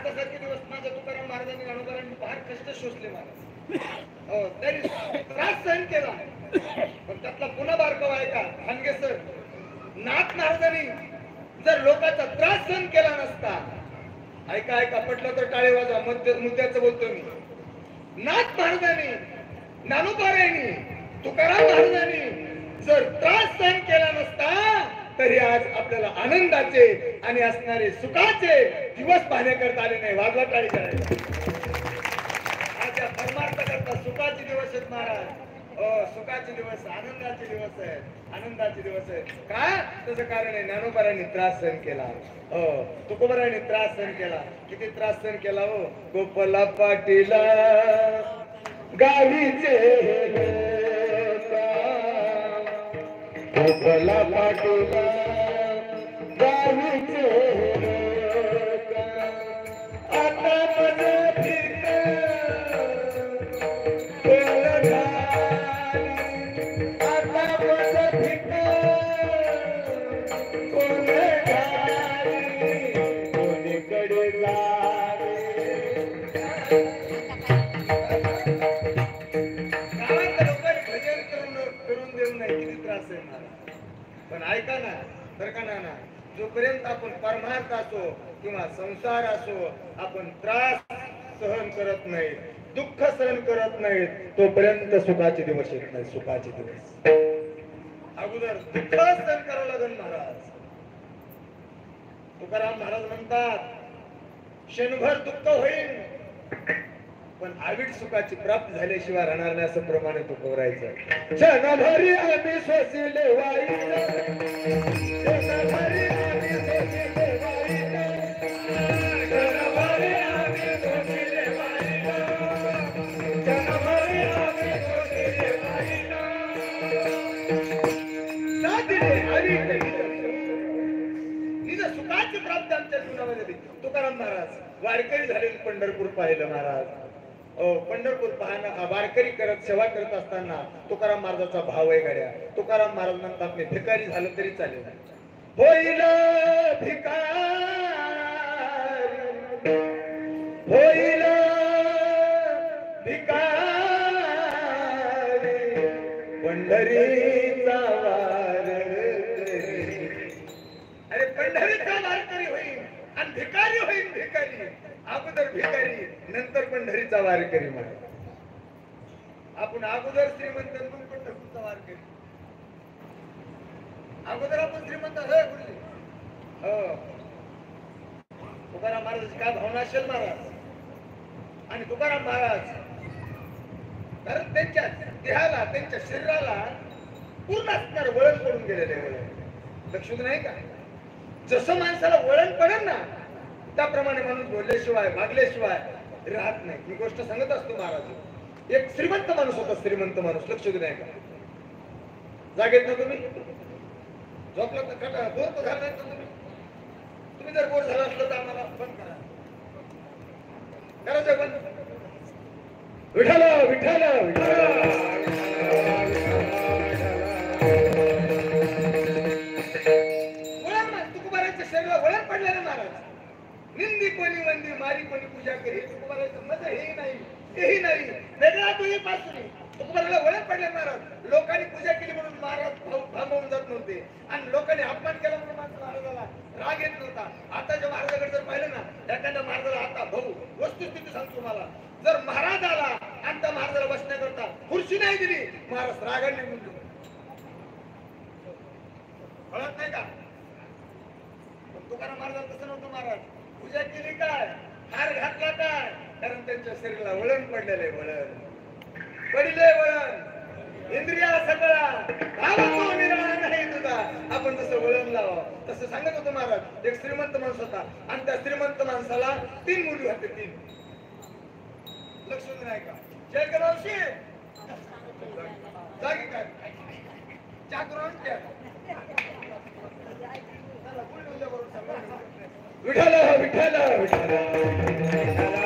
आतासारखे दिवस माझ्या तुकाराम महाराजांनी ज्ञानोबारांनी फार कष्ट सोसले मला. तरी त्रास सहन केला. पण त्यातला पुन्हा बारकावा आहे का खानगे सर, नाथ महाराजांनी जर लोकांचा त्रास सहन केला नसता, ऐका ऐका पटलं तर टाळे वाजवा, मुद्द्याचं बोलतो मी. नाथ महाराजांनी, ज्ञानोबारांनी, तुकाराम महाराजांनी जर त्रास सहन केला नसता, तरी आज आपल्याला आनंदाचे आणि असणारे सुखाचे दिवस पाहण्याकरता आले नाही. वाजवा टाळी करायला. आज या परमार्थ करता सुखाचे दिवस आहेत महाराज. सुखाचे दिवस, आनंदाचे दिवस आहेत, आनंदाचे दिवस आहेत. का? त्याचं कारण आहे ज्ञानोबारांनी त्रास सहन केला. तुकोबारांनी त्रास सहन केला. किती त्रास सहन केला हो. गोपाला पाटीला गावीचे गोपाला पाटीला गावीचे आता माझं फिरत आता माझं फिरत कोणीकडे पण ऐका ना, बरं का ना, जोपर्यंत आपण परमार्थ असो किंवा संसार असो, आपण त्रास सहन करत नाही, दुःख सहन करत नाही, तोपर्यंत सुखाचे दिवस येत नाही. सुखाचे दिवस अगोदर दुःख सहन करावं लागेल महाराज. तुकाराम महाराज म्हणतात, क्षणभर दुःख होईल पण आविड सुखाची प्राप्त झाल्याशिवाय राहणार नाही, असं प्रमाणे तू करायचं. क्षणभरी आम्ही सोसिले वाईट, क्षणभरी आम्ही सोसिले वाईट, क्षणभरी आम्ही सोसिले वाईट, क्षणभरी आम्ही सोसिले वाईट. साधिले आविड निज सुखाची प्राप्ती आमच्या जीवनामध्ये. तुकाराम महाराज वारकरी झालेले पंढरपूर पाहिलं महाराज. पंढरपूर पाहणं वारकरी करत सेवा करत असताना तुकाराम महाराजाचा भाव आहे गाड्या. तुकाराम महाराज म्हणतात मी भिकारी झालं तरी चालेल. होईल भिकारी, होईल भिकारी, पंढरीचा वारकरी. अरे पंढरीचा वारकरी होईल आणि भिकारी होईल. भिकारी अगोदर भिकारी, नंतर पंढरीचा वारकरी. म्हणा आपण अगोदर श्रीमंत, मग पंढरपूरचा वारकरी. अगोदर आपण श्रीमंत तुकाराम महाराज काय भावना असेल महाराज. आणि तुकाराम महाराज कारण त्यांच्या देहाला, त्यांच्या शरीराला पूर्ण असणार वळण पडून गेलेले. वळण लक्षात नाही का? जसं माणसाला वळण पडेल ना, त्याप्रमाणे माणूस बोलल्याशिवाय वागल्याशिवाय राहत नाही. ही गोष्ट सांगत असतो महाराज. एक श्रीमंत माणूस होता, श्रीमंत माणूस. लक्ष देऊ नाही का? जागेत ना तुम्ही झोपला तर बोर तर झाला नाही. तुम्ही जर बोर झाला असलं तर आम्हाला बंद करा. करायचं बंद. विठ्ठल विठ्ठल तुकोबाराच्या शरीराला वळण पडलेलं महाराज. निंदी कोणी वंदी, मारी कोणी पूजा करी. तुकोबाराचं मत हे नाही, तेही नाही, वेगळा तुझी पासून. तुकोबाराला वळण पडले महाराज. लोकांनी पूजा केली म्हणून महाराज भांबवून जात नव्हते आणि लोकांनी अपमान केला म्हणून महाराजाला राग येत नव्हता. आताच्या महाराजाकडे जर पाहिलं ना, एखाद्या महाराजाला आता भाऊ वस्तुस्थिती सांगतो मला, जर महाराज आला आणि त्या महाराजाला बसण्याकरता खुर्ची नाही दिली, महाराज रागाने निघून गेला. कळत नाही का? तुकाराम महाराज तसं नव्हतं. महाराज पूजा केली काय, हार घातला काय, कारण त्यांच्या शरीराला वळण पडलेलं आहे. वळण पडले, वळण इंद्रिया सगळा भावतो निराळा नाही तुझा. आपण जसं वळण लावावं तसं सांगत होतो महाराज. एक श्रीमंत माणूस होता आणि त्या श्रीमंत माणसाला 3 मुली होते. 3 लक्ष नाही का? जय गणवशी जागी काय चाकरून क्या विठ्ठल विठ्ठल विठ्ठल.